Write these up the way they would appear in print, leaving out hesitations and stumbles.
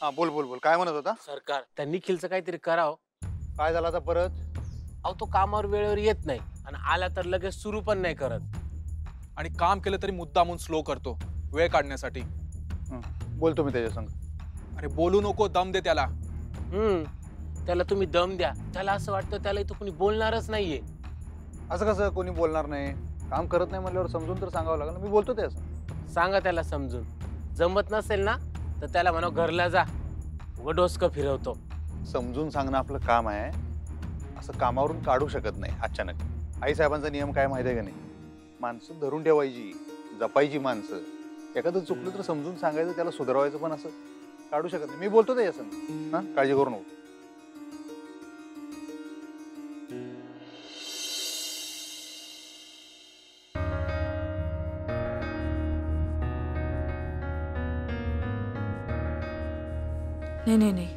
हा बोल बोल बोल, काय म्हणत होता? सरकार त्या निखिलचं काहीतरी करावं. काय झालं आता परत? अहो तो कामावर वेळेवर येत नाही आणि आला तर लगेच सुरू पण नाही करत. आणि काम केलं तरी मुद्दामून स्लो करतो वेळ काढण्यासाठी. बोलतो मी त्याच्या संग. अरे बोलू नको, दम दे त्याला. त्याला तुम्ही दम द्या. त्याला असं वाटतं त्याला इथं कोणी बोलणारच नाहीये. असं कसं कोणी बोलणार नाही? काम करत नाही म्हणल्यावर समजून तर सांगावं लागेल ना. मी बोलतो त्याचं. सांगा त्याला समजून. जमत नसेल ना तर त्याला म्हणा घरला जा. उगाच डोसकं फिरवतो. समजून सांगणं आपलं काम आहे. असं कामावरून काढू शकत नाही अचानक. आईसाहेबांचा नियम काय माहिती आहे का नाही? माणसं धरून ठेवायची, जपायची माणसं. एखादं चुकलं तर समजून सांगायचं, त्याला सुधारवायचं, पण असं काढू शकत नाही. मी बोलतो त्याच्या संग. हा, काळजी करू नको. नाही नाही नाही,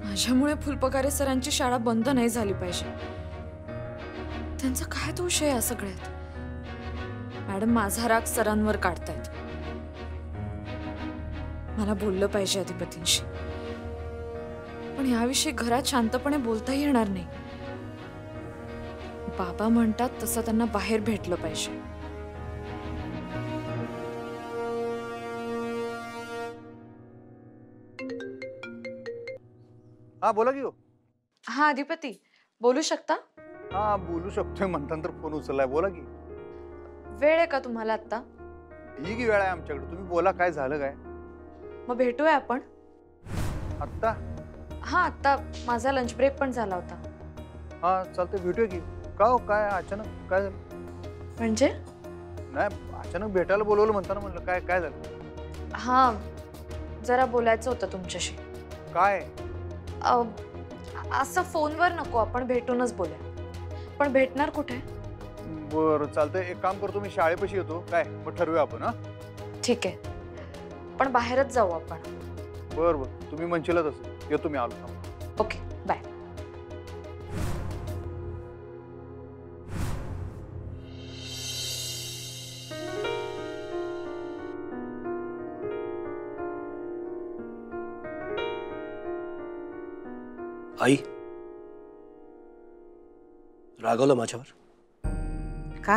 माझ्यामुळे फुलपगारे सरांची शाळा बंद नाही झाली पाहिजे. त्यांचा काय दोष आहे या सगळ्यात? मॅडम माझा राग सरांवर काढतायत. मला बोललं पाहिजे अधिपतींशी, पण याविषयी घरात शांतपणे बोलताही येणार नाही. बाबा म्हणतात तसं त्यांना बाहेर भेटलं पाहिजे. हा बोला की हो. हा अधिपती, बोलू शकता? हा बोलू शकतोय म्हणताना तर फोन उचललाय. बोला की. वेळ आहे का तुम्हाला आता? ठीक वेळ आहे आमच्याकडे. तुम्ही बोला, काय झालं काय? मग भेटूया आपण. आत्ता? हा आता माझा लंच ब्रेक पण झाला होता. हा चालतंय, भेटूया की. का हो, काय अचानक काय झालं? म्हणजे नाही, अचानक भेटायला बोलवलं म्हणताना म्हणलं काय काय झालं? हा, जरा बोलायचं होतं तुमच्याशी. काय? असं फोनवर नको, आपण भेटूनच बोलूया. पण भेटणार कुठे? बरं चालतंय, एक काम करतो, मी शाळेपाशी येतो. काय मग ठरवूया आपण. हा ठीक आहे, पण बाहेरच जाऊ आपण. बरं बरं, तुम्ही म्हणशील तसं. येतो मी, आलो. Okay, bye. आई, रागवलं माझ्यावर? का?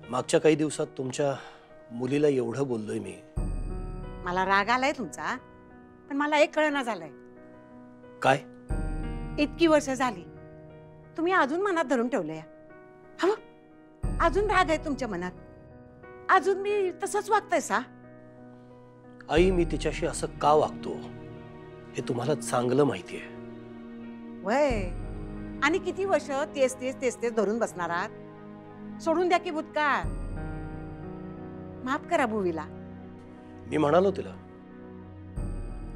मागच्या काही दिवसात तुमच्या मुलीला एवढं बोललोय मी. मला राग आलाय तुमचा, पण मला एक कळना झालंय. काय? इतकी वर्ष झाली तुम्ही अजून मनात धरून ठेवलंय. हा, अजून राग आहे तुमच्या मनात. अजून मी तसंच वागताय सा? आई, मी तिच्याशी असं का वागतो हे तुम्हाला चांगलं माहितीये. वय, आणि किती वर्ष तेच तेच तेच तेच धरून बसणार आहात? सोडून द्या की भूतकाळ. माफ करा भुवीला. मी म्हणालो तिला,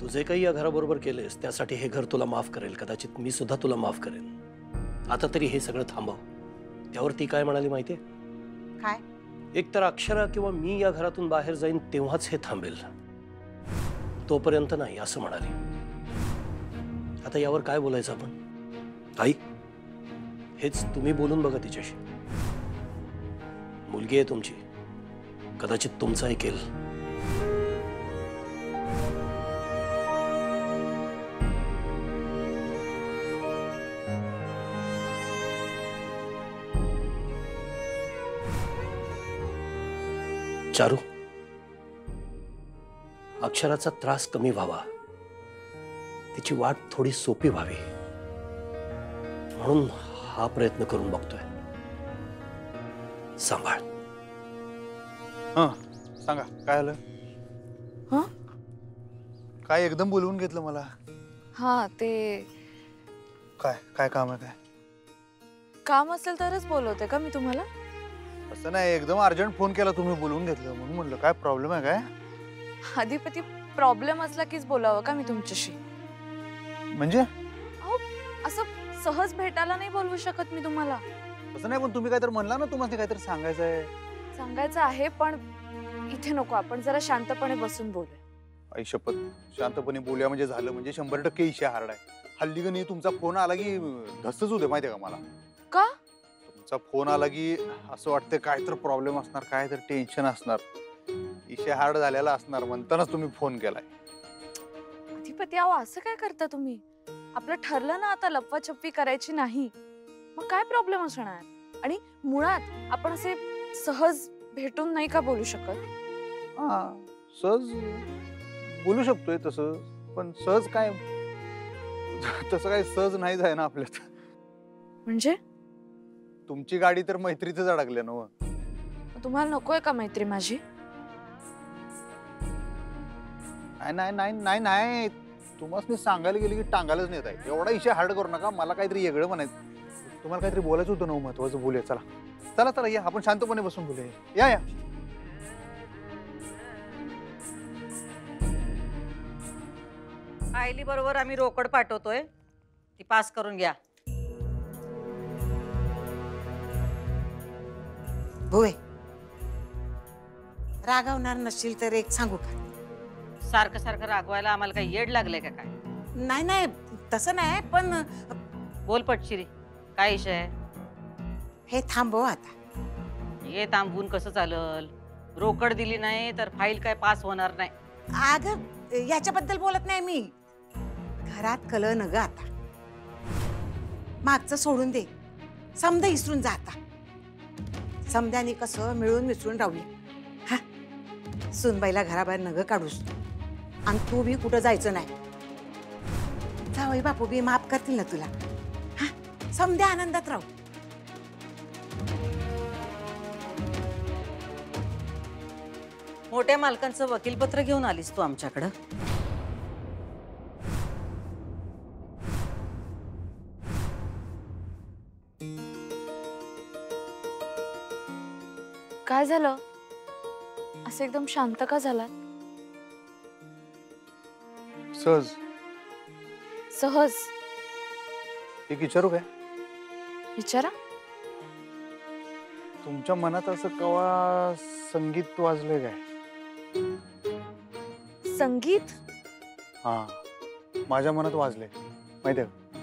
तू जे काही या घराबरोबर केलेस त्यासाठी हे घर तुला माफ करेल. कदाचित मी सुद्धा तुला माफ करेन. आता तरी हे सगळं थांबव. त्यावर ती काय म्हणाली माहितीये? काय? एक तर अक्षरा किंवा मी या घरातून बाहेर जाईन तेव्हाच हे थांबेल, तोपर्यंत नाही, असं म्हणाली. आता यावर काय बोलायचं आपण? आई, हेच तुम्ही बोलून बघा तिच्याशी. मुलगी आहे तुमची, कदाचित तुमचं ऐकेल. चारू, अक्षराचा त्रास कमी व्हावा, तिची वाट थोडी सोपी व्हावी, म्हणून हा प्रयत्न करून बघतोय. सांभाळ. हा सांगा, काय झालं? हा, काय एकदम बोलवून घेतलं मला? हा ते काय काय काम आहे? काय काम असेल तरच बोलवते का मी तुम्हाला? असं नाही, एकदम अर्जंट फोन केला, तुम्ही बोलवून घेतलं म्हणून म्हटलं काय प्रॉब्लेम आहे काय? अधिपती, प्रॉब्लेम असला कीच बोलावं का मी तुमच्याशी? म्हणजे असं सहज भेटायला नाही बोलवू शकत मी तुम्हाला. असं नाही, पण तुम्ही काहीतरी म्हणला ना, तुम्हाला काहीतरी सांगायचं आहे. सांगायचं आहे, पण इथे नको, आपण जरा शांतपणे बसून बोलूया. आई शपथ, शांतपणे बोलूया म्हणजे झालं, म्हणजे 100% इशा हार्ड आहे. हल्ली गणी तुमचा फोन आला की धस्तच होते माहितीये का मला. का? तुमचा फोन आला की असं वाटतं काय तर प्रॉब्लेम असणार, काय तर टेन्शन असणार, इशा हार्ड झालेला असणार, म्हणतानाच तुम्ही फोन केलाय. पती, अहो असं काय करता तुम्ही? आपलं ठरलं ना आता लपवाछपवी करायची नाही, मग काय प्रॉब्लेम असणार? आणि मुळात आपण असे सहज भेटून नाही का बोलू शकत? हा, सहज बोलू शकतोय तसं, पण सहज काय तसं काय सहज नाही जाय ना आपल्यात. म्हणजे तुमची गाडी तर मैत्रीतच अडकल्या ना. तुम्हाला नकोय का मैत्री माझी? नाही नाही नाही नाही नाही, तुम्हाला सांगायला गेली की टांगायलाच नेत आहे. एवढा इशा हार्ड करू नका. मला काहीतरी वेगळं म्हणायचं, तुम्हाला काहीतरी बोलायचं होतं ना, महत्वाचं बोलूया. चला चला चला, या आपण शांतपणे बसून बोलूया. या या. आयली बरोबर आम्ही रोकड पाठवतोय, ती पास करून घ्या. होय, रागावणार नसशील तर एक सांगू का? सारखं सारखं रागवायला आम्हाला काही येड लागलंय का काय? नाही नाही, तसं नाही, पण बोल पटशिरी, काय विषय आहे? हे थांबव आता. हे थांबवून कसं चालल? रोकड दिली नाही तर फाईल काय पास होणार नाही. अगं याच्याबद्दल बोलत नाही मी. घरात कल न ग आता. मागचं सोडून दे, समजा इसरून जा आता. समद्याने कसं मिळून मिसळून राहूया. हा, सुनबाईला घराबाहेर नग काढूस, आणि तू बी कुठं जायचं नाही. जावई बापू बी माफ करतील ना तुला. हा, समद्या आनंदात राहू. मोठ्या मालकांचं वकीलपत्र घेऊन आलीस तू आमच्याकडं? काय झालं? असं एकदम शांत का झालात? सहज सहज एक विचारू काय? विचारा. तुमच्या मनात असं कवा संगीत वाजलंय काय? संगीत? हा, माझ्या मनात वाजले. माहितीये का,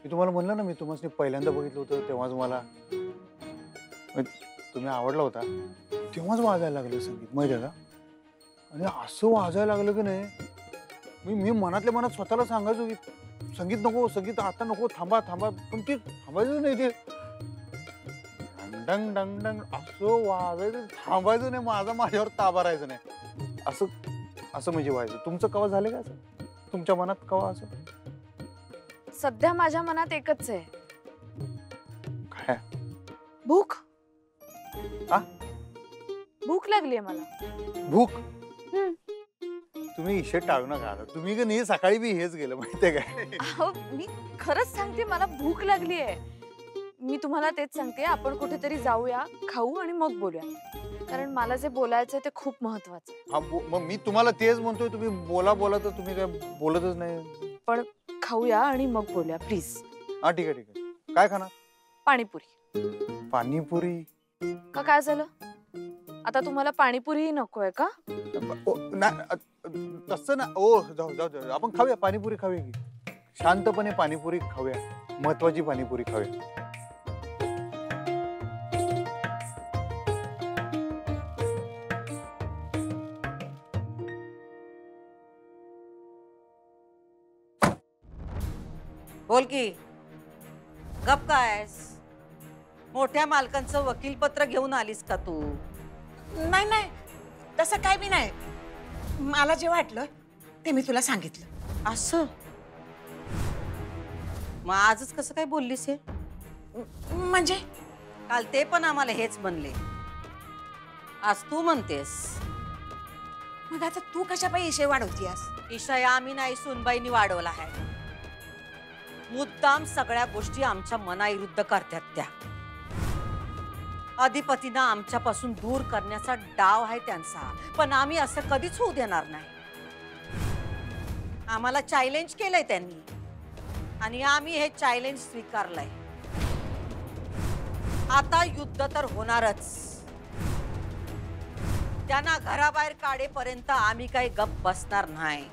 मी तुम्हाला म्हणलं ना, मी तुम्हाला पहिल्यांदा बघितलं होतं तेव्हाच मला तुम्ही आवडला होता, तेव्हाच वाजायला लागलं संगीत. माहितीये का, आणि असं वाजायला लागलं की नाही, मी मनातल्या मनात स्वतःला सांगायचो की संगीत नको, संगीत आता नको, थांबा थांबा, पण ते थांबायचं नाही. ते डंग डंग डंग असं वाजायचं, थांबायचं नाही. माझ्यावर ताबा राहायचं नाही. असं असं म्हणजे व्हायचं. तुमचं कवा झालं का असं? तुमच्या मनात कवा असं? सध्या माझ्या मनात एकच आहे. काय? भूक. आ? भूक लागलीये मला. भूक? हम्म. तुम्ही इशे टाळू नका. तुम्ही का नाही, सकाळी बी हेच गेलं माहितीये काय? अहो, मी खरंच सांगते, मला भूक लागलीये. मी तुम्हाला तेच सांगते, आपण कुठेतरी जाऊया, खाऊ आणि मग बोलूया. कारण मला जे बोलायचंय ते खूप महत्वाचं आहे. हा, मग मी तुम्हाला तेच म्हणतोय, तुम्ही बोला बोला, तर तुम्ही काय बोलतच नाही. पण खाऊया आणि मग बोलूया प्लीज. हा ठीक आहे ठीक आहे. काय खाणार? पाणीपुरी. पाणीपुरी? का काय झालं? आता तुम्हाला पाणीपुरी नकोय का? तसं ना. ओ जाऊ जाऊ जाऊ, आपण खाऊया पाणीपुरी, खाऊया की शांतपणे पाणीपुरी खाऊया. महत्वाची पाणीपुरी खाऊया. बोल की, गप कायस? मोठ्या मालकांचं वकीलपत्र घेऊन आलीस का तू? नाही नाही, तसं काय बी नाही. मला जे वाटलं ते मी तुला सांगितलं. असं? मग आजच कसं काय बोललीस हे? म्हणजे काल ते पण आम्हाला हेच म्हणले, आज तू म्हणतेस. मग आता तू कशा पायी विषय वाढवतीयास? विषय आम्ही नाही, सुनबाईंनी वाढवला आहे. मुद्दाम सगळ्या गोष्टी आमच्या मनाविरुद्ध करतात त्या. अधिपतींना आमच्यापासून दूर करण्याचा डाव आहे त्यांचा, पण आम्ही असं कधीच होऊ देणार नाही. आम्हाला चॅलेंज केलंय त्यांनी, आणि आम्ही हे चॅलेंज स्वीकारलंय. आता युद्ध तर होणारच. त्यांना घराबाहेर काढेपर्यंत आम्ही काही गप्प बसणार नाही.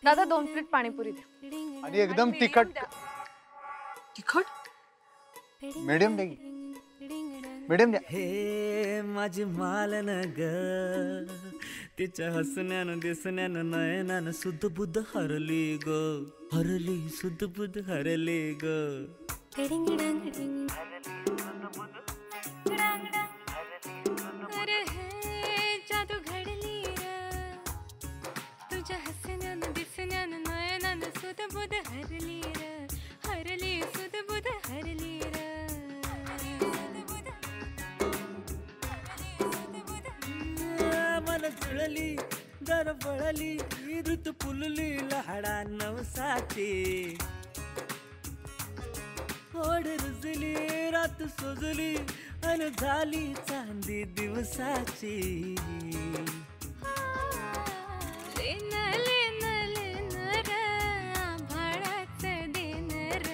दादा 2 प्लेट पाणीपुरी द्या. आणि एकदम तिखट. तिखट? मीडियम द्या की. मीडियम द्या. हे माझी मालन ग तिच्या हसण्यानं दिसण्यानं नयनानं सुद्ध बुद्ध हरली ग हरली सुद्ध बुद्ध हरली ग. अरे हे जादू घडली र तुझ्या हसण्यानं दिसण्यानं नयनानं सुध बुध हरली र हरली सुध बुध हरली र. मन जुळली दर बळली ऋतू फुलली लहाडा नवसाची ओढ रुजली रात सुजली अन झाली चांदी दिवसाची. लेन लेन लेन र आभाळाचं दिन र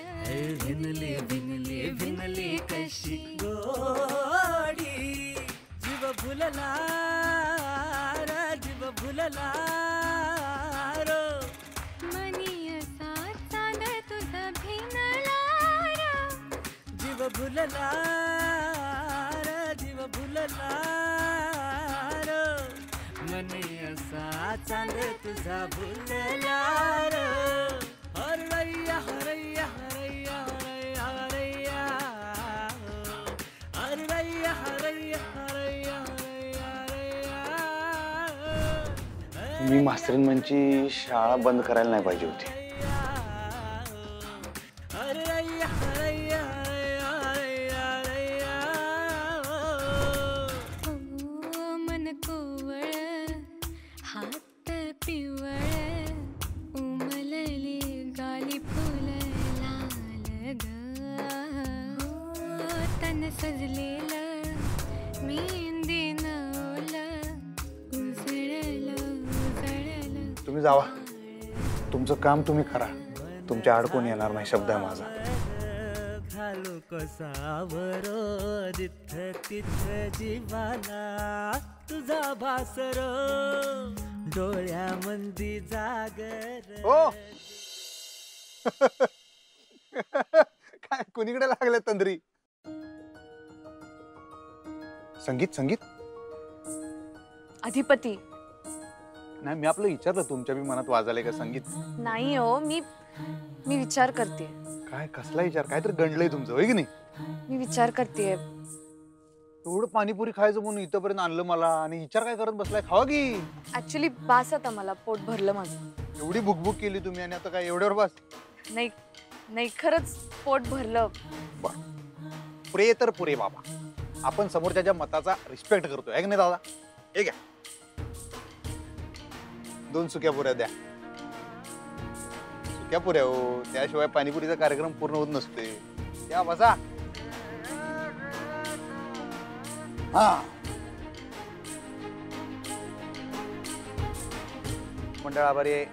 भिनली भिनली भिनली कशी गोडी जीव भुलला र जीव भुलला रो. मनी असा चांद तुझा भिनला र जीव भुलला र जीव भुलला रो. मनी असा चांद तुझा भुलला रो. हरैया हरैया हरैया हरैया हरैया हरैया हरैया हरैया हरैया. मी मास्तरींची शाळा बंद करायला नाही पाहिजे होती. हरैया हरैया हरैया हरैया. ओ मन कोवळ हात पिवळ उमलली गाली फुल लाल ग. तन सजलेलं मेहंदीनं ओलं उजळलं उजळलं. तुम्ही जावा. तुमचं काम तुम्ही करा. तुमच्या आड कोण येणार नाही शब्द आहे माझा. घालू कसावर तिथ तिथ जीवाला तुझा भासर डोळ्यामंदी जागर. हो. काय कोणीकडे लागले तंद्री? संगीत संगीत अधिपती. नाही, मी आपलं विचारलं तुमच्या बी मनात वाजालंय का संगीत? नाही हो, मी विचार करते. काय कसला विचार? काहीतरी गंडलंय तुमचं, होय की नाही? मी विचार करते. एवढं पाणीपुरी खायचं म्हणून इथपर्यंत आणलं मला आणि विचार काय करत बसलाय? खावा की. ऍक्च्युली बास आता मला पोट भरलं माझं. एवढी भुकभुक केली तुम्ही आणि आता काय एवढ्यावर बस? नाही नाही, खरंच पोट भरलं. पुरे तर पुरे बाबा. आपण समोरच्या मताचा रिस्पेक्ट करतोय, आहे की नाही दादा? हे घ्या 2 सुक्या पुऱ्या द्या. सुक्या पुऱ्या हो, त्याशिवाय पाणीपुरीचा कार्यक्रम पूर्ण होत नसते. या बसा. हा मंडळ आभारी आहे.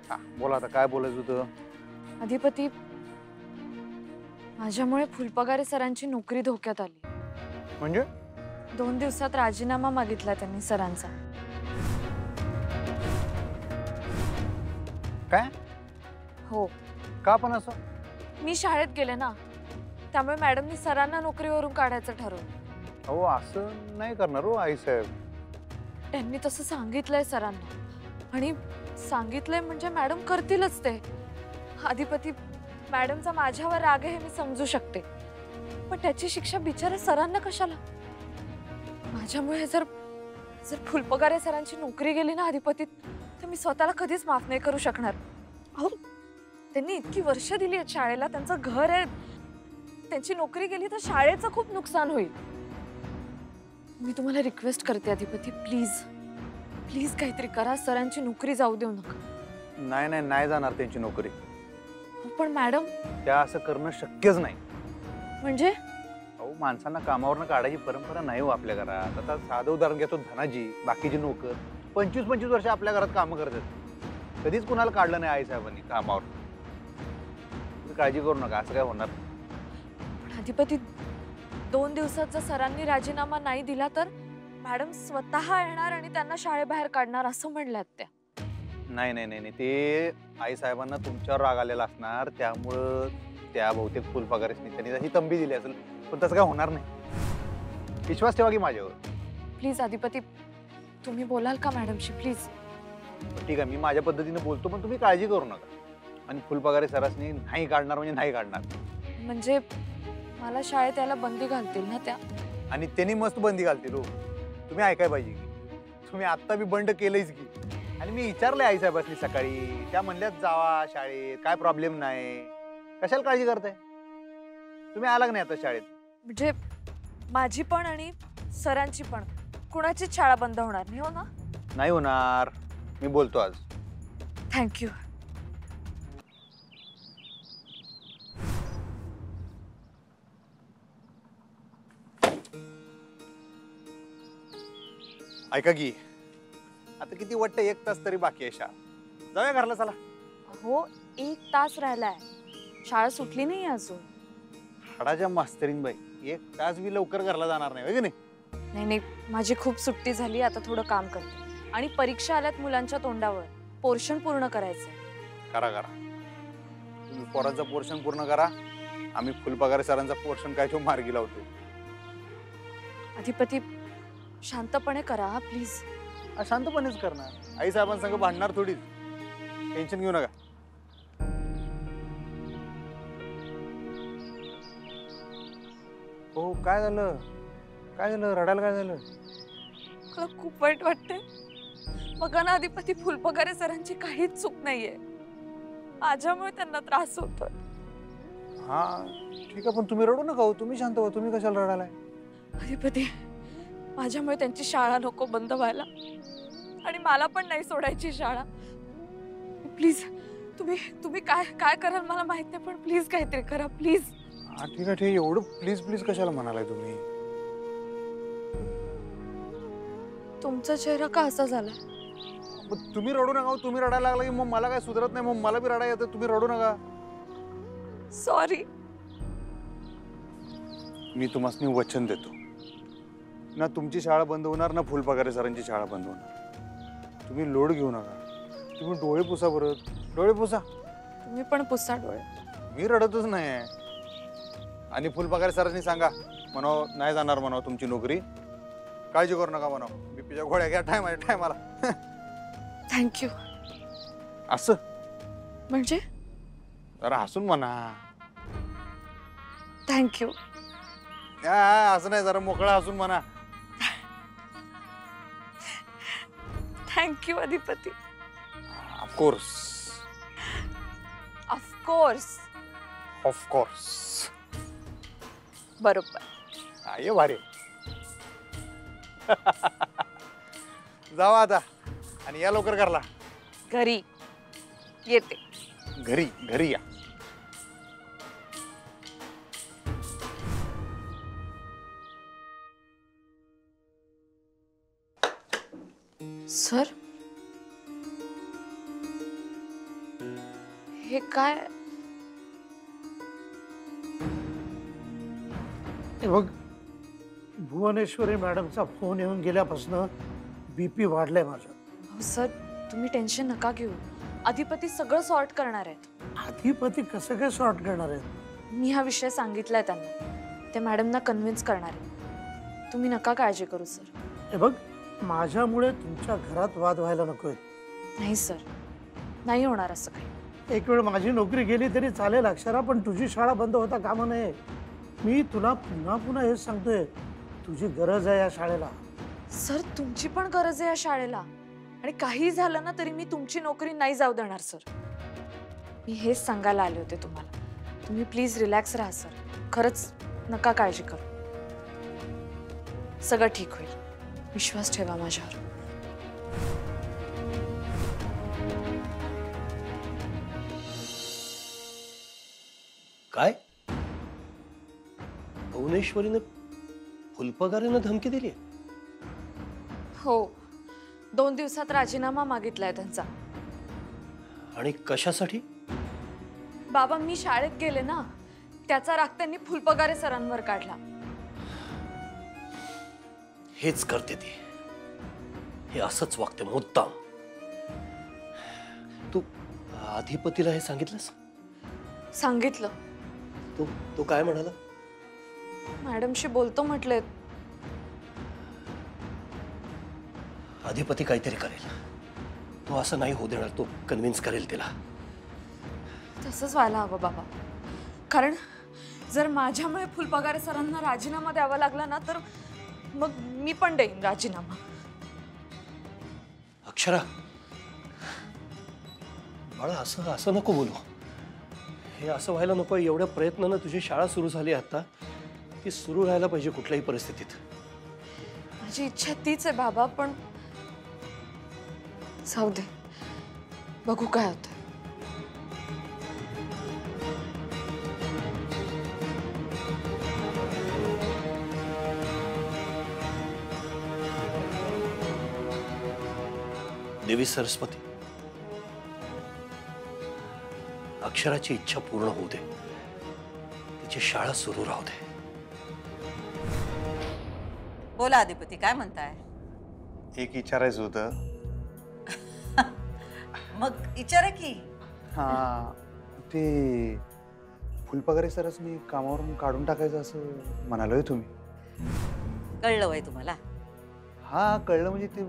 हा बोला, आता काय बोलायचं होतं? अधिपती, माझ्यामुळे फुलपगारे सरांची नोकरी धोक्यात आली. म्हणजे 2 दिवसात राजीनामा मागितला त्यांनी सरांचा. काय? हो. का पण असं? मी शाळेत गेले ना, त्यामुळे मॅडमनी सरांना नोकरीवरून काढायचं ठरवलं. अहो असं नाही करणार हो आई साहेब. त्यांनी तसं सांगितलंय सरांना, आणि सांगितलंय म्हणजे मॅडम करतीलच ते. अधिपती, मॅडमचा माझ्यावर राग आहे हे मी समजू शकते, पण त्याची शिक्षा बिचारा सरांना कशाला? माझ्यामुळे जर फुलपगारे सरांची नोकरी गेली ना अधिपती, तर मी स्वतःला कधीच माफ नाही करू शकणार. अहो, त्यांनी इतकी वर्ष दिली आहेत शाळेला, त्यांचं घर आहे. त्यांची नोकरी गेली तर शाळेचं खूप नुकसान होईल. मी तुम्हाला रिक्वेस्ट करते अधिपती, प्लीज प्लीज काहीतरी करा. सरांची नोकरी जाऊ देऊ नका. नाही नाही, नाही जाणार त्यांची नोकरी. पण मॅडम, त्या असं करणं शक्यच नाही. म्हणजे अहो, माणसांना कामावरनं काढायची परंपरा नाही हो आपल्या घरात. आता साधं उदाहरण घेतो, धनाजी, बाकीचे नोकर 25-25 वर्ष आपल्या घरात कामं करतात. कधीच कुणाला काढलं नाही आई साहेबांनी कामावर. काळजी करू नका, असं काय होणार. अधिपती, 2 दिवसात जर सरांनी राजीनामा नाही दिला तर मॅडम स्वतः येणार आणि त्यांना शाळेबाहेर काढणार असं म्हणल्यात त्या. नाही नाही नाही नाही, ते आई साहेबांना तुमच्यावर राग आलेला असणार, त्यामुळं त्या बहुतेक फुलपगारीसनी त्यांनी तशी तंबी दिली असेल, पण तसं काय होणार नाही. विश्वास ठेवा की माझ्यावर. प्लीज आदिपती, तुम्ही बोलाल का मॅडमशी प्लीज? ठीक आहे, मी माझ्या पद्धतीने बोलतो, पण तुम्ही काळजी करू नका. आणि फुलपगारी सरासनी नाही काढणार म्हणजे नाही काढणार. म्हणजे मला शाळेत यायला बंदी घालतील ना त्या? आणि त्यांनी मस्त बंदी घालतील हो. तुम्ही ऐकाय पाहिजे की, तुम्ही आत्ता बी बंड केलंयच की. आणि मी विचारलंय आई साहेबांनी सकाळी, त्या म्हणल्यात जावा शाळेत, काय प्रॉब्लेम नाही, कशाला काळजी करताय? तुम्ही आला का नाही आता शाळेत? म्हणजे माझी पण आणि सरांची पण, कुणाचीच शाळा बंद होणार नाही, हो ना? नाही होणार, मी बोलतो आज. थँक्यू. ऐका की, आता किती वाटतं, 1 तास तरी बाकी आहे शाळा. जाऊया घरला चला. हो, 1 तास राहिलाय, शाळा सुटली नाही अजून. हाडाच्या मास्तरीन बाई, 1 तास बी लवकर घरला जाणार नाही, की नाही? नाही नाही, माझी खूप सुट्टी झाली, आता थोडं काम करते. आणि परीक्षा आल्यात मुलांच्या तोंडावर, पोर्शन पूर्ण करायचंय. करा करा, तुम्ही पोरांचा पोर्शन पूर्ण करा, आम्ही फुलपगार सरांचा पोर्शन काय तो मार्गी लावतो. अधिपती, शांतपणे करा हा प्लीज. शांतपणेच करणार, आई साहेबांसंग भांडणार थोडीच, टेन्शन घेऊ नका. हो, काय झालं? काय झालं, रडायला काय झालं? मला खूप वाईट वाटतंय. बघा ना अधिपती, फुलपगारे सरांची काहीच चूक नाहीये, माझ्यामुळे त्यांना त्रास होतोय. हा ठीक आहे, पण तुम्ही रडू नका हो, तुम्ही शांत व्हा. तुम्ही कशाला रडालाय? अधिपती, माझ्यामुळे त्यांची शाळा नको बंद व्हायला, आणि मला पण नाही सोडायची शाळा. प्लीज, तुम्ही काय काय कराल मला माहित नाही, पण प्लीज काहीतरी करा प्लीज. हा ठीक आहे, ठीक. एवढं प्लीज प्लीज कशाला म्हणालाय तुम्ही? तुमचा चेहरा का असा झाला? तुम्ही रडू नका, तुम्ही रडायला लागला की मग मला काय सुधरत नाही, मग मला बी रडायला येतं. तुम्ही रडू नका. सॉरी. मी तुम्हाला वचन देतो, ना तुमची शाळा बंद होणार, ना फुलपगारे सरांची शाळा बंद होणार. तुम्ही लोड घेऊ नका. तुम्ही डोळे पुसा, बरं डोळे पुसा. तुम्ही पण पुसा डोळे. मी रडतच नाही. आणि फुलपगारे सरांनी सांगा म्हणाव, नाही जाणार म्हणाव तुमची नोकरी, काळजी करू नका म्हणाव, बीपीच्या गोळ्या घ्या टायमाला. थँक्यू. असं म्हणजे जरा हसून म्हणा. थँक्यू. असं नाही, जरा मोकळा हसून म्हणा. Thank you Adhipati. Of course of course of course. बरोबर. ये भारी. जावा आता, आणि या लवकर करला. घरी येते. घरी या. सर, हे काय? बघ, भुवनेश्वरी मॅडमचा फोन येऊन गेल्यापासून बीपी वाढलाय माझा. हो सर, तुम्ही टेन्शन नका घेऊ, अधिपती सगळं सॉर्ट करणार आहेत. अधिपती कसं काय सॉर्ट करणार आहेत? मी हा विषय सांगितलाय त्यांना, ते मॅडमना कन्व्हिन्स करणार आहेत. तुम्ही नका काळजी करू सर. हे बघ, माझ्यामुळे तुमच्या घरात वाद व्हायला नकोय. नाही सर, नाही होणार असं काही. एक वेळ माझी नोकरी गेली तरी चालेल अक्षरा, पण तुझी शाळा बंद होता कामा नये. मी तुला पुन्हा पुन्हा हेच सांगतोय, तुझी गरज आहे या शाळेला. सर, तुमची पण गरज आहे या शाळेला, आणि काही झालं ना तरी मी तुमची नोकरी नाही जाऊ देणार सर. मी हेच सांगायला आले होते तुम्हाला. तुम्ही प्लीज रिलॅक्स राहा सर. खरंच नका काळजी करू, सगळं ठीक होईल. विश्वास ठेवा माझ्यावर. काय? भुवनेश्वरीने फुलपगारीने धमकी दिली? हो, 2 दिवसात राजीनामा मागितलाय त्यांचा. आणि कशासाठी? बाबा, मी शाळेत गेले ना, त्याचा राग त्यांनी फुलपगारे सरांवर काढला. हेच करते ती, हे असंच वागते मुद्दाम. अधिपतीला हे सांगितलंस? सांगितलं. तो तो काय म्हणाला? मॅडमशी बोलतो म्हटले. अधिपती काहीतरी करेल. तो असं नाही होऊ देणार. तो कन्व्हिन्स करेल तिला. तसंच व्हायला हवं बाबा. कारण जर माझ्यामुळे फुलपगारे सरांना राजीनामा द्यावा लागला ना तर मग मी पण देईन राजीनामा. अक्षरा, बाळा असं असं नको बोलू. हे असं व्हायला नको. एवढ्या प्रयत्नानं तुझी शाळा सुरू झाली आता. ती सुरू राहायला पाहिजे कुठल्याही परिस्थितीत. माझी इच्छा तीच आहे बाबा, पण जाऊ दे, बघू काय होतं. देवी सरस्वती, अक्षराची इच्छा पूर्ण होऊ दे. तिची शाळा सुरू राहू दे. बोला अधिपती, काय म्हणताय? एक विचारायचं होतं. मग विचारा की. हा, ते फुलपगारे सरच मी कामावरून काढून टाकायचं असं म्हणालोय तुम्ही. कळलं वय तुम्हाला? हा कळलं. म्हणजे ते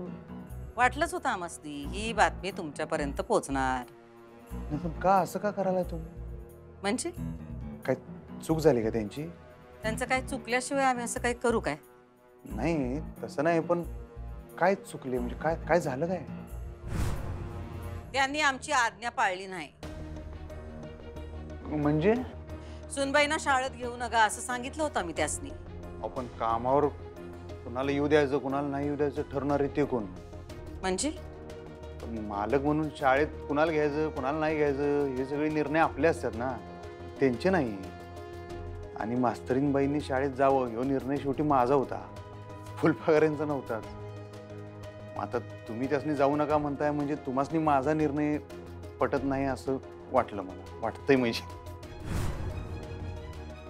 वाटलंच होतं आमसनी ही बातमी तुमच्यापर्यंत पोहोचणार. नाही, पण का असं का करायला तुम्ही? म्हणजे काय चूक झाली का त्यांची? त्यांचं काय चुकल्याशिवाय आम्ही असं काही करू काय? नाही तसं नाही, पण काय चुकले म्हणजे काय काय झालं काय? त्यांनी आमची आज्ञा पाळली नाही. म्हणजे सुनबाईंना शाळेत घेऊ नका असं सांगितलं होतं आम्ही त्यासनी. आपण कामावर कुणाला येऊ द्यायचं कुणाला नाही येऊ द्यायचं ठरणार ते कोण? म्हणजे पण मालक म्हणून शाळेत कुणाला घ्यायचं कुणाला नाही घ्यायचं हे सगळे निर्णय आपले असतात ना, त्यांचे नाही. आणि मास्तरीनबाईंनी शाळेत जावं ह्यो निर्णय शेवटी माझा होता, फुलपगारांचा नव्हताच. आता तुम्ही त्यासनी जाऊ नका म्हणताय म्हणजे तुम्हासनी माझा निर्णय पटत नाही असं वाटलं. मला वाटतंय म्हणजे.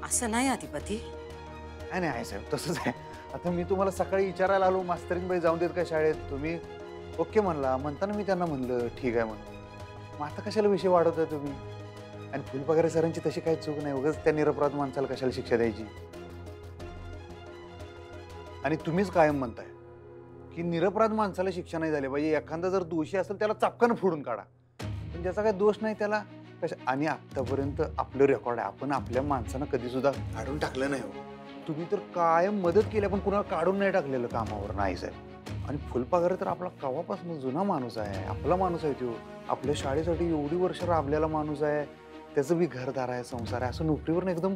असं नाही अधिपती. नाही नाही आहे साहेब, तसंच आहे. आता मी तुम्हाला सकाळी विचारायला आलो मास्तरीनबाई जाऊन देत का शाळेत, तुम्ही ओके म्हणला. म्हणताना मी त्यांना म्हणलं ठीक आहे म्हणून. मग आता कशाला विषय वाढवताय तुम्ही? आणि फुलपगारे सरांची तशी काही चूक नाही. उगाच त्या निरपराध माणसाला कशाला शिक्षा द्यायची? आणि तुम्हीच कायम म्हणताय की निरपराध माणसाला शिक्षा नाही झाली पाहिजे. एखादा जर दोषी असेल त्याला चापकानं फोडून काढा, पण ज्याचा काही दोष नाही त्याला कशा. आणि आतापर्यंत आपलं रेकॉर्ड आहे, आपण आपल्या माणसानं कधी सुद्धा काढून टाकलं नाही. तुम्ही तर कायम मदत केली, पण कुणाला काढून नाही टाकलेलं कामावर. नाही साहेब. आणि फुलपगारे तर आपला कवापासून जुना माणूस आहे, आपला माणूस आहे तो. आपल्या शाळेसाठी एवढी वर्ष राबलेला माणूस आहे. त्याचं बी घरदार आहे, संसार आहे. असं नोकरीवर एकदम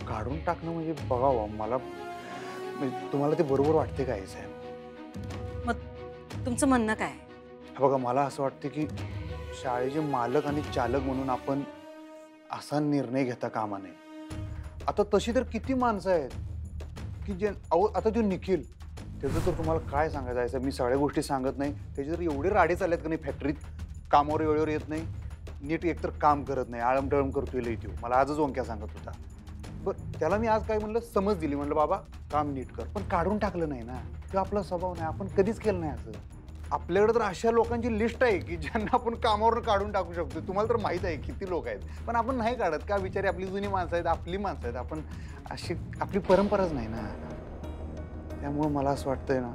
काढून टाकणं म्हणजे बघावं मला. म्हणजे तुम्हाला ते बरोबर वाटते काय साहेब? मग तुमचं म्हणणं काय? बघा, मला असं वाटतं की शाळेचे मालक आणि चालक म्हणून आपण असा निर्णय घेता कामा नये. आता तशी तर किती माणसं आहेत की जे आता जो निखिल, त्याचं तर तुम्हाला काय सांगायचं आहे साहेब. मी सगळ्या गोष्टी सांगत नाही. त्याचे जर एवढे राडे चाललेत का नाही, फॅक्टरीत कामावर वेळेवर येत नाही, नीट एकतर काम करत नाही, आळमटळम करतोय लई तो. मला आजच ओंक्या सांगत होता. बरं, त्याला मी आज काय म्हणलं, समज दिली. म्हणलं बाबा काम नीट कर, पण काढून टाकलं नाही ना. तो आपला स्वभाव नाही, आपण कधीच केलं नाही असं. आपल्याकडे तर अशा लोकांची लिस्ट आहे की ज्यांना आपण कामावर काढून टाकू शकतो. तुम्हाला तर माहीत आहे किती लोक आहेत, पण आपण नाही काढत का? बिचारी आपली जुनी माणसं आहेत, आपली माणसं आहेत. आपण अशी आपली परंपराच नाही ना. त्यामुळं मला असं वाटतंय ना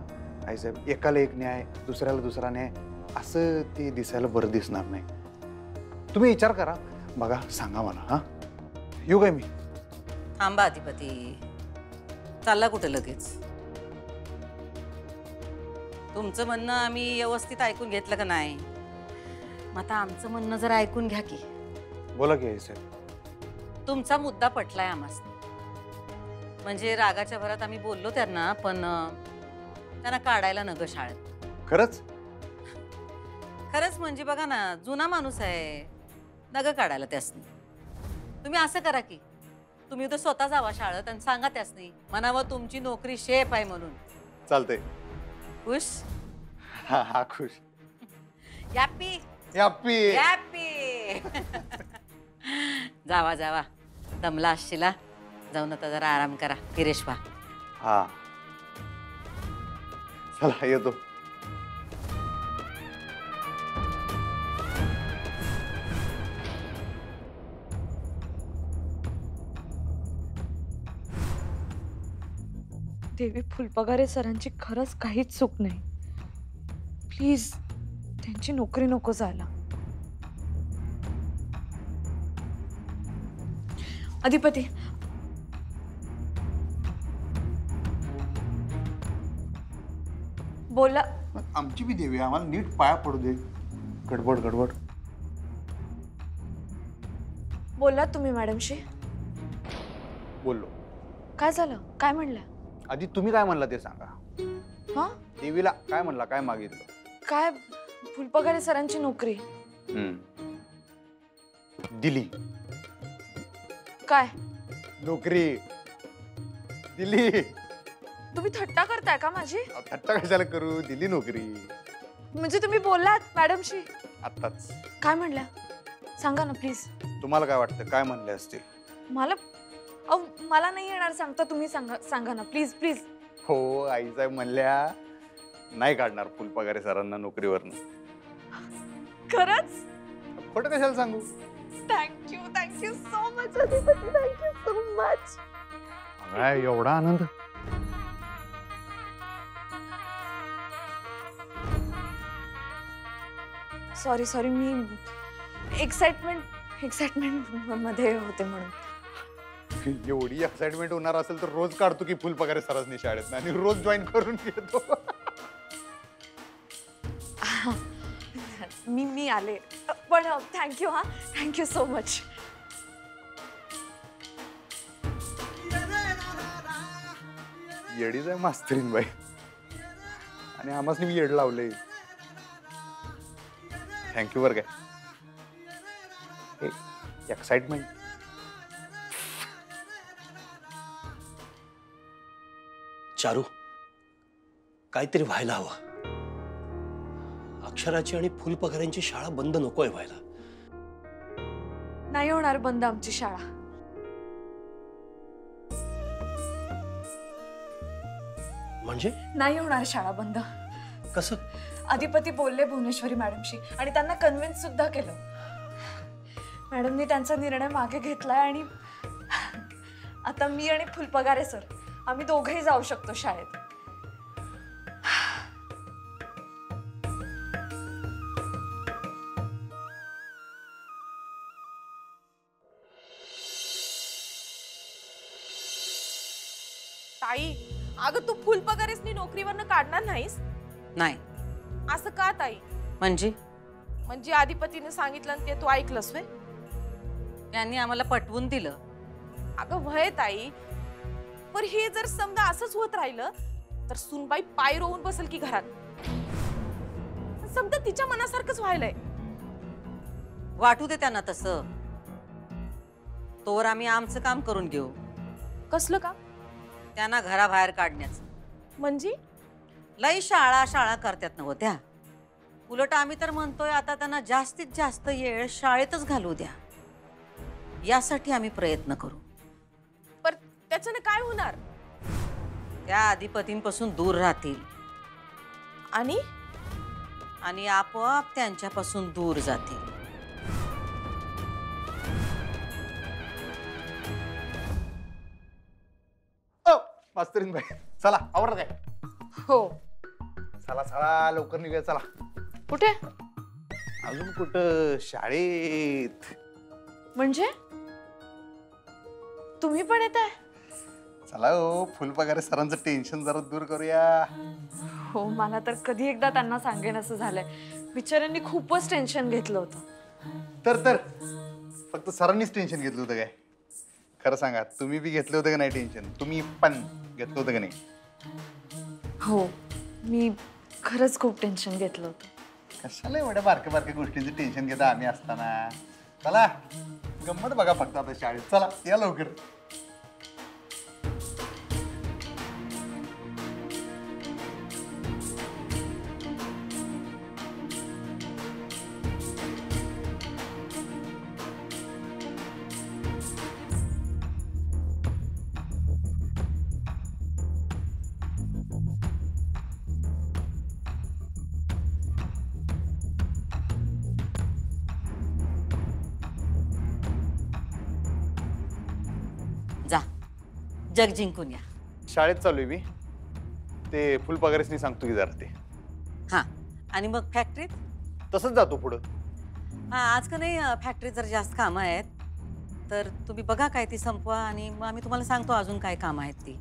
आई साहेब, एकाला एक न्याय दुसऱ्याला दुसरा न्याय असं ते दिसायला बरं दिसणार नाही. तुम्ही विचार करा, बघा, सांगा मला. हां, येऊ काय मी? थांबा अधिपती, चालला कुठे लगेच? तुमचं म्हणणं आम्ही व्यवस्थित ऐकून घेतलं का नाही? मग आता आमचं म्हणणं जरा ऐकून घ्या की. बोला की आई साहेब. तुमचा मुद्दा पटलाय आम्हाला. म्हणजे रागाच्या भरात आम्ही बोललो त्यांना, पण त्यांना काढायला नको शाळेत. खरंच? खरंच म्हणजे बघा ना, जुना माणूस आहे, नगं काढायला त्यासनी. तुम्ही असं करा की तुम्ही उद्या स्वतः जावा शाळेत आणि सांगा त्यासनी, म्हणावं तुमची नोकरी शेप आहे म्हणून. चालतंय. खुश? हा हा, खुश. Yippee Yippee Yippee. जावा जावा, दमला असशीला. जाऊन आता जरा आराम करा, फिरेश व्हा. हा, चला येतो. देवी फुलपगारे सरांची खरंच काहीच चूक नाही. प्लीज त्यांची नोकरी नको जायला. अधिपती, बोला. आमची बी देवी, आम्हाला नीट पाया पडू दे. गडबड गडबड. बोला तुम्ही मॅडमशी. बोललो. काय झालं? काय म्हणल्या? आधी तुम्ही काय म्हणला ते सांगा. हा, देवीला काय म्हणला, काय मागितलं? काय फुलपगारे सरांची नोकरी दिली. काय नोकरी दिली. तुम्ही थट्टा करताय का माझी? थट्टा कशाला करू, दिली नोकरी. म्हणजे तुम्ही बोललात मॅडमशी? आत्ताच. काय म्हणल्या सांगा ना प्लीज. तुम्हाला काय वाटतं, काय म्हणले असतील? मला नाही येणार सांगता, तुम्ही सांगा ना प्लीज प्लीज. हो, आईसाहेब म्हणल्या नाही काढणार फुलपगारे सरांना नोकरीवरनं. खरंच? खोटं कशाला सांगू. Thank you so much Adhipati, thank you so much. एवढा आनंद. सॉरी मी एक्साइटमेंट मध्ये होते म्हणून. एवढी एक्साइटमेंट होणार असेल तर रोज काढतो की फुलपगारे सरांनी शाळेत आणि रोज जॉईन करून घेतो. मी आले पण थँक्यू. हा, थँक्यू सो मच. येडीच आहे मास्तरीन बाई, आणि आम्हासनी मी येड लावले. थँक्यू बर. काय एक्साइटमेंट. चारू, काहीतरी व्हायला हवं. अक्षराची आणि फुलपगारांची शाळा बंद नकोय व्हायला. नाही होणार बंद आमची शाळा. म्हणजे नाही होणार शाळा बंद. कसं? अधिपती बोलले भुवनेश्वरी मॅडमशी आणि त्यांना कन्व्हिन्स सुद्धा केलं. मॅडमनी त्यांचा निर्णय मागे घेतलाय आणि आता मी आणि फुलपगारे सर आम्ही दोघेही जाऊ शकतो शाळेत. ताई, अगं तू फुलपगारेसनी नोकरीवरनं काढणार नाहीस? नाही. असं का ताई? म्हणजे अधिपतीने सांगितलं आणि ते तू ऐकलंस व्हय? त्यांनी आम्हाला पटवून दिलं. अगं व्हय ताई, पण हे जर समजा असंच होत राहिलं तर सुनबाई पाय रोवून बसेल की घरात. समजा तिच्या मनासारखंच व्हायलंय. वाटू दे त्यांना तसं. तोवर आम्ही आमचं काम करून घेऊ. कसलं का? त्यांना घराबाहेर काढण्याचं. म्हणजे लई शाळा करतात ना होत्या. उलट आम्ही तर म्हणतोय आता त्यांना जास्तीत जास्त वेळ शाळेतच घालू द्या, यासाठी आम्ही प्रयत्न करू. पर त्याच्याने काय होणार? त्या अधिपतींपासून दूर राहतील आणि आपोआप त्यांच्यापासून दूर जातील. मास्तरीन बाई, चला आवरा काय. हो, चला चला लवकर निघूया. चला. कुठे? अजून कुठं? शाळेत. म्हणजे तुम्ही पण येताय? चला हो, फुलपगारे सरांचं टेन्शन जरा दूर करूया. हो, मला तर कधी एकदा त्यांना सांगेन असं झालंय. बिचाऱ्यांनी खूपच टेन्शन घेतलं होतं. तर फक्त सरांनीच टेन्शन घेतलं होतं काय? खरं सांगा, तुम्ही बी घेतलं होतं का नाही टेन्शन? तुम्ही पण घेतलं होतं का नाही? हो, मी खरंच खूप टेन्शन घेतलं होतं. कशाला एवढ्या बारक्या गोष्टींचं टेन्शन घेता आम्ही असताना? चला गंमत बघा फक्त आता शाळेत. चला या लवकर. जा, जग जिंकून या. शाळेत चालू आहे मी. ते फुलपगारीसनी सांगतो की जरा ते. हा आणि मग फॅक्टरीत? तसंच जातो पुढं. हा आज का नाही फॅक्टरीत जर जास्त कामं आहेत तर तुम्ही बघा काय ती संपवा आणि मग आम्ही तुम्हाला सांगतो अजून काय कामं आहेत ती.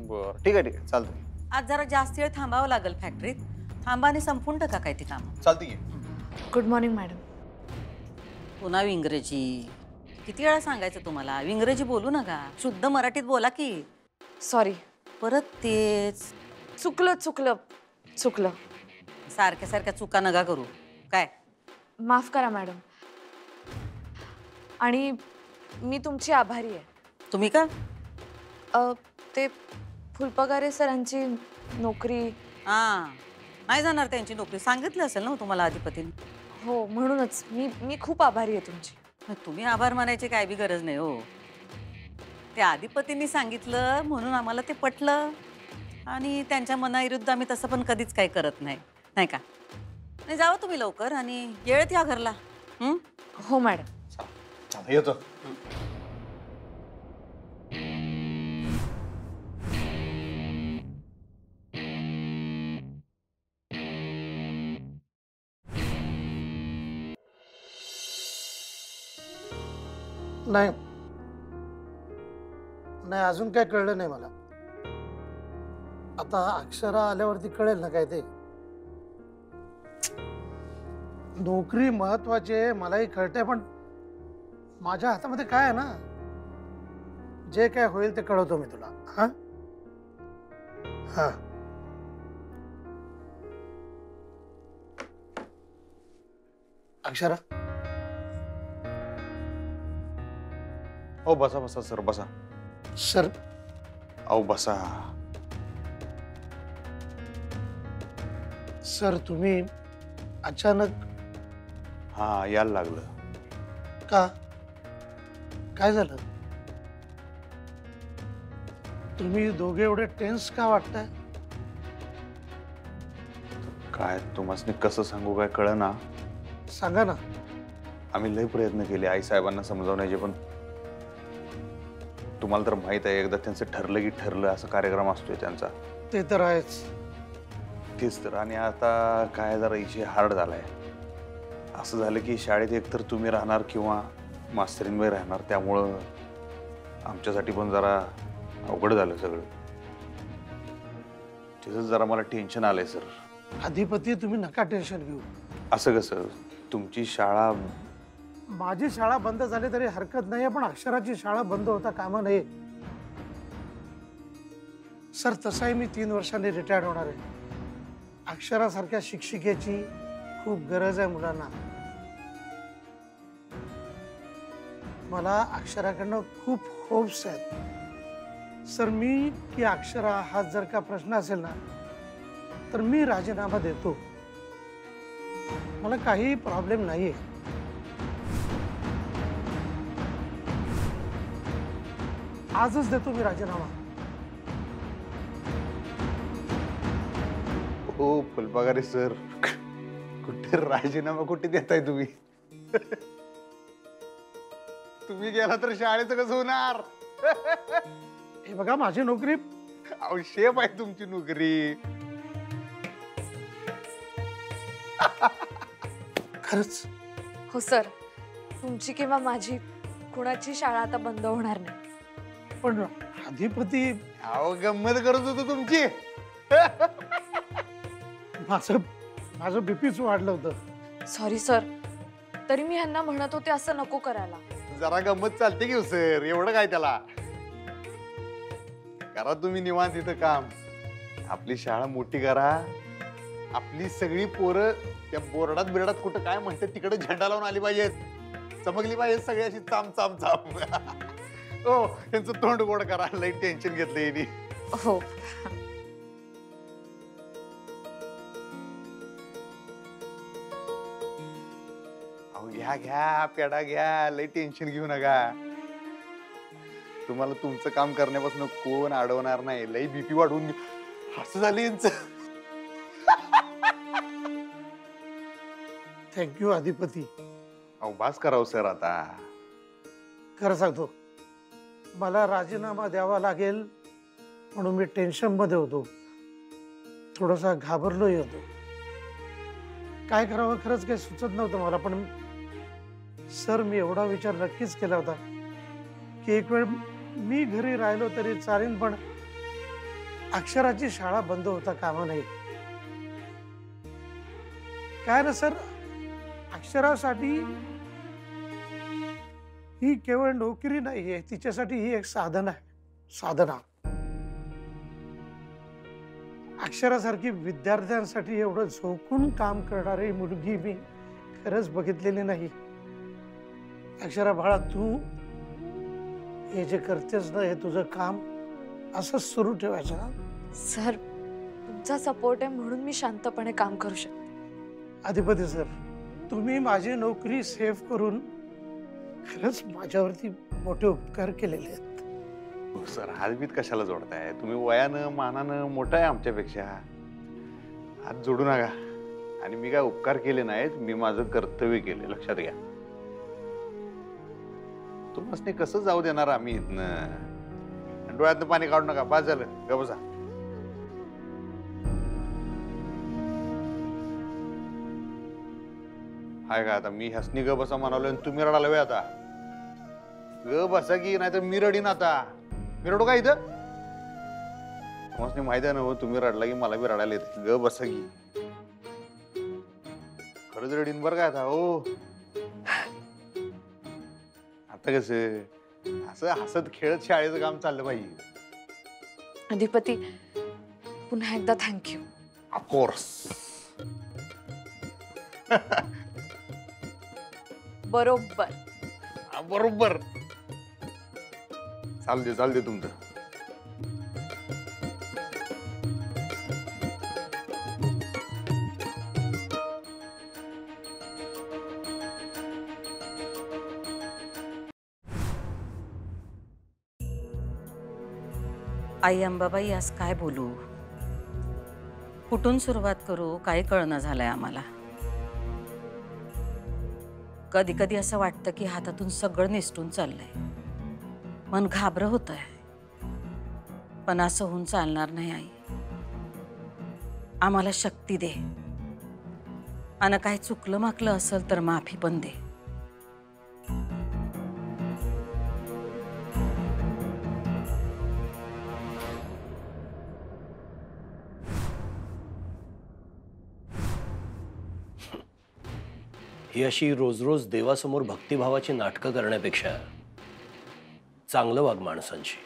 बरं ठीक आहे चालतंय. आज जरा जास्त वेळ थांबावं लागेल फॅक्टरीत. थांबा आणि संपून टाका काय ती कामं. चालते की. Good morning madam. पुन्हा इंग्रजी किती वेळा सांगायचं तुम्हाला इंग्रजी बोलू नका शुद्ध मराठीत बोला की. सॉरी. परत तेच चुकलं चुकलं चुकलं. सारख्या सारख्या चुका नका करू काय. माफ करा मॅडम. आणि मी तुमची आभारी आहे. तुम्ही का? ते फुलपगारे सरांची नोकरी. हा नाही जाणार त्यांची नोकरी सांगितलं असेल ना तुम्हाला अधिपतीने. हो म्हणूनच मी खूप आभारी आहे तुमची. तुम्ही आभार मानायची काय बी गरज नाही हो. ते अधिपतींनी सांगितलं म्हणून आम्हाला ते पटलं आणि त्यांच्या मनाविरुद्ध आम्ही तसं पण कधीच काही करत नाही नाही का. नाही जावं तुम्ही लवकर आणि येळत या घरला. हो मॅडम. येतो. नाही नाही अजून काय कळलं नाही मला. आता अक्षरा आल्यावरती कळेल ना काय ते. नोकरी महत्वाची आहे मलाही कळतंय पण माझ्या हातामध्ये काय आहे ना. जे काय होईल ते कळवतो मी तुला. हा हा अक्षरा. हो बसा बसा सर बसा. सर अहो बसा. सर तुम्ही अचानक. हा यायला लागलं. का काय झालं? तुम्ही दोघे एवढे टेन्स का वाटताय? काय तुम्हाला कसं सांगू काय कळ ना. सांगा ना. आम्ही लय प्रयत्न केले आई साहेबांना समजावण्याचे पण तुम्हाला तर माहित आहे एकदा त्यांचं ठरलं की ठरलं असं कार्यक्रम असतोय त्यांचा. ते तर आहेच. तेच तर. आणि आता काय जरा इशे हार्ड झालाय. असं झालं की शाळेत एकतर तुम्ही राहणार किंवा मास्तरींबाई राहणार त्यामुळं आमच्यासाठी पण जरा अवघड झालं सगळं. तिथंच जरा मला टेन्शन आलंय सर. अधिपती तुम्ही नका टेन्शन घेऊ. असं कसं तुमची शाळा. माझी शाळा बंद झाली तरी हरकत नाही पण अक्षराची शाळा बंद होता कामा नये. सर तसाही मी 3 वर्षांनी रिटायर्ड होणार आहे. अक्षरासारख्या शिक्षिकेची खूप गरज आहे मुलांना. मला अक्षराकडनं खूप होप्स आहेत. सर मी की अक्षरा हा जर का प्रश्न असेल ना तर मी राजीनामा देतो. मला काही प्रॉब्लेम नाहीये. आजच देतो मी राजीनामा. हो फुलपगारे सर कुठे राजीनामा कुठे देताय तुम्ही. तुम्ही गेला तर शाळेचं कसं होणार. हे बघा माझी नोकरी. अहो शेप आहे तुमची नोकरी. खरंच. हो सर तुमची किंवा माझी कुणाची शाळा आता बंद होणार नाही. पण अधिपती. अहो गंमत करत होतो तुमची. माझं बीपीच वाढलं होतं. Sorry sir. तरी मी ह्यांना म्हणत होते असं नको करायला. जरा गंमत चालते की सर एवढं काय त्याला. करा तुम्ही निवांत इथं काम. आपली शाळा मोठी करा. आपली सगळी पोरं त्या बोर्डात बिर्डात कुठं काय म्हणतात तिकडे झेंडा लावून आली पाहिजेत. चमकली पाहिजे सगळी अशी चाम चाम चाम. हो त्यांचं तोंड गोड करा. लई टेन्शन घेतलं यांनी. हो घ्या घ्या पेढा घ्या. लई टेन्शन घेऊ नका. तुम्हाला तुमचं काम करण्यापासून कोण अडवणार नाही. लई बीपी वाढवून असं झालं यांचं. थँक्यू अधिपती. अहो बास करावं सर आता. खरं सांगतो मला राजीनामा द्यावा लागेल म्हणून मी टेन्शन मध्ये होतो. थोडासा घाबरलोही होतो. काय करावं खरंच काही सुचत नव्हतं मला. पण सर मी एवढा विचार नक्कीच केला होता की एक वेळ मी घरी राहिलो तरी चालेल, पण अक्षराची शाळा बंद होता कामा नये. काय ना सर, अक्षरासाठी ही केवळ नोकरी नाहीये, तिच्यासाठी ही एक साधना आहे, साधना. अक्षरासारखी विद्यार्थ्यांसाठी एवढं झोकून काम करणारी मुलगी मी खरंच बघितलेली नाही. अक्षरा बाळा, तू हे जे करतेस ना, हे तुझं काम असंच सुरू ठेवायचं ना. सर, तुमचा सपोर्ट आहे म्हणून मी शांतपणे काम करू शकते. अधिपती सर, तुम्ही माझी नोकरी सेव्ह करून खरंच माझ्यावरती मोठे उपकार केलेले आहेत. सर, हातबीत कशाला जोडताय? तुम्ही वयानं मानानं मोठा आहे आमच्यापेक्षा. हात जोडू नका. आणि मी काय उपकार केले नाहीत, मी माझं कर्तव्य केले, लक्षात घ्या. तुम्हाला कसं जाऊ देणार आम्ही इथनं? डोळ्यातनं पाणी काढू नका. बस झालं, ग बसा. हाय का आता मी हसनी ग बसा म्हणालोय आणि तुम्ही रडाला वे आता? ग बसा की, नाही तर मी रडीन आता. मी रडू का इथं? तुम्हाला माहिती आहे ना हो, तुम्ही रडला की मला बी रडायला येते. ग बसा की. खरंच रडीन बरं काय आता हो. आता कसं असं हसत खेळत शाळेचं काम चाललं पाहिजे. अधिपती, पुन्हा एकदा थँक्यू. ऑफकोर्स. बरोबर बरोबर. चाल दे तुमचं. आई अंबाबाई, आज काय बोलू, कुठून सुरुवात करू काही कळना झालंय आम्हाला. कधी कधी असं वाटतं की हातातून सगळं निसटून चाललंय. मन घाबर होत आहे. पण असं होऊन चालणार नाही आई. आम्हाला शक्ती दे. आणि काय चुकलं माकलं असेल तर माफी पण दे. ही अशी रोज रोज देवासमोर भक्तिभावाची नाटकं करण्यापेक्षा चांगलं वाग माणसांची.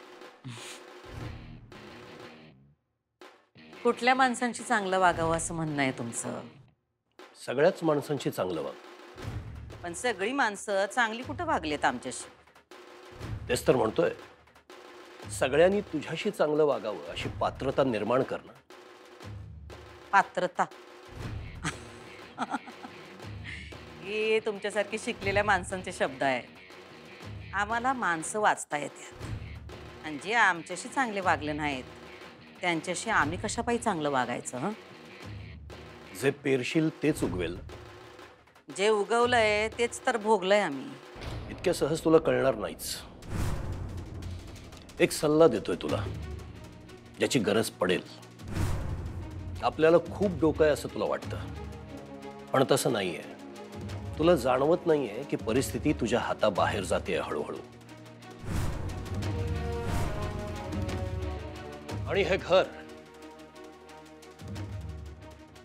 कुठल्या माणसांशी चांगलं वागावं असं म्हणणं आहे तुमचं? सगळ्याच माणसांची चांगलं वाग. पण सगळी माणसं चांगली कुठं वागलेत आमच्याशी? तेच तर म्हणतोय, सगळ्यांनी तुझ्याशी चांगलं वागावं अशी पात्रता निर्माण करणं. पात्रता हे तुमच्यासारखी शिकलेल्या माणसांचे शब्द आहे. आम्हाला माणसं वाचता येतात. आणि जे आमच्याशी चांगले वागले नाहीत त्यांच्याशी आम्ही कशापायी चांगलं वागायचं? हं? जे पेरशील तेच उगवेल. जे उगवलंय तेच तर भोगलंय आम्ही. इतक्या सहज तुला कळणार नाहीच. एक सल्ला देतोय तुला, ज्याची गरज पडेल. आपल्याला खूप डोकं आहे असं तुला वाटतं, पण तसं नाहीये. तुला जाणवत नाहीये की परिस्थिती तुझ्या हाताबाहेर जाते हळूहळू. आणि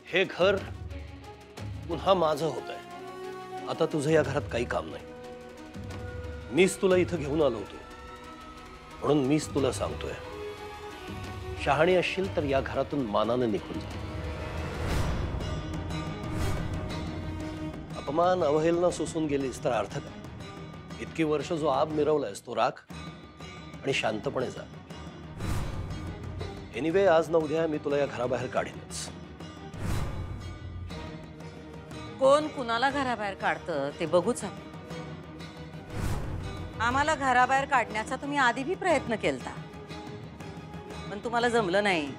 हे घर पुन्हा माझं होत आहे. आता तुझं या घरात काही काम नाही. मीच तुला इथं घेऊन आलो होतो, म्हणून मीच तुला सांगतोय, शहाणी असशील तर या घरातून मानानं निघून जा. अपमान अवहेलना सोसून गेलीस तर अर्थ काय? इतकी वर्ष जो आब मिरवलायस तो राख आणि शांतपणे जा. एनिवे, आज ना उद्या मी तुला या घराबाहेर काढीनच. कोण कुणाला घराबाहेर काढतं ते बघूच आपण. आम्हाला घराबाहेर काढण्याचा तुम्ही आधी बी प्रयत्न केलता, पण तुम्हाला जमलं नाही.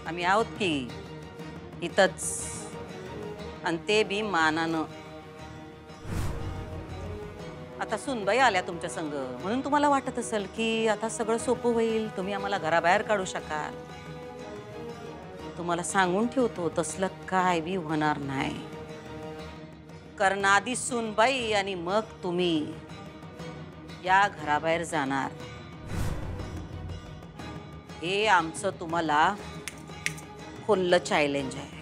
आम्ही आहोत की इथंच, आणि ते बी मानानं. आता सुनबाई आल्या तुमच्या संग म्हणून तुम्हाला वाटत असेल की आता सगळं सोपं होईल, तुम्ही आम्हाला घराबाहेर काढू शकाल. तुम्हाला सांगून ठेवतो, तसलं काय बी होणार नाही. कारण आधी सुनबाई आणि मग तुम्ही या घराबाहेर जाणार. हे आमचं तुम्हाला खुल्लं चॅलेंज आहे.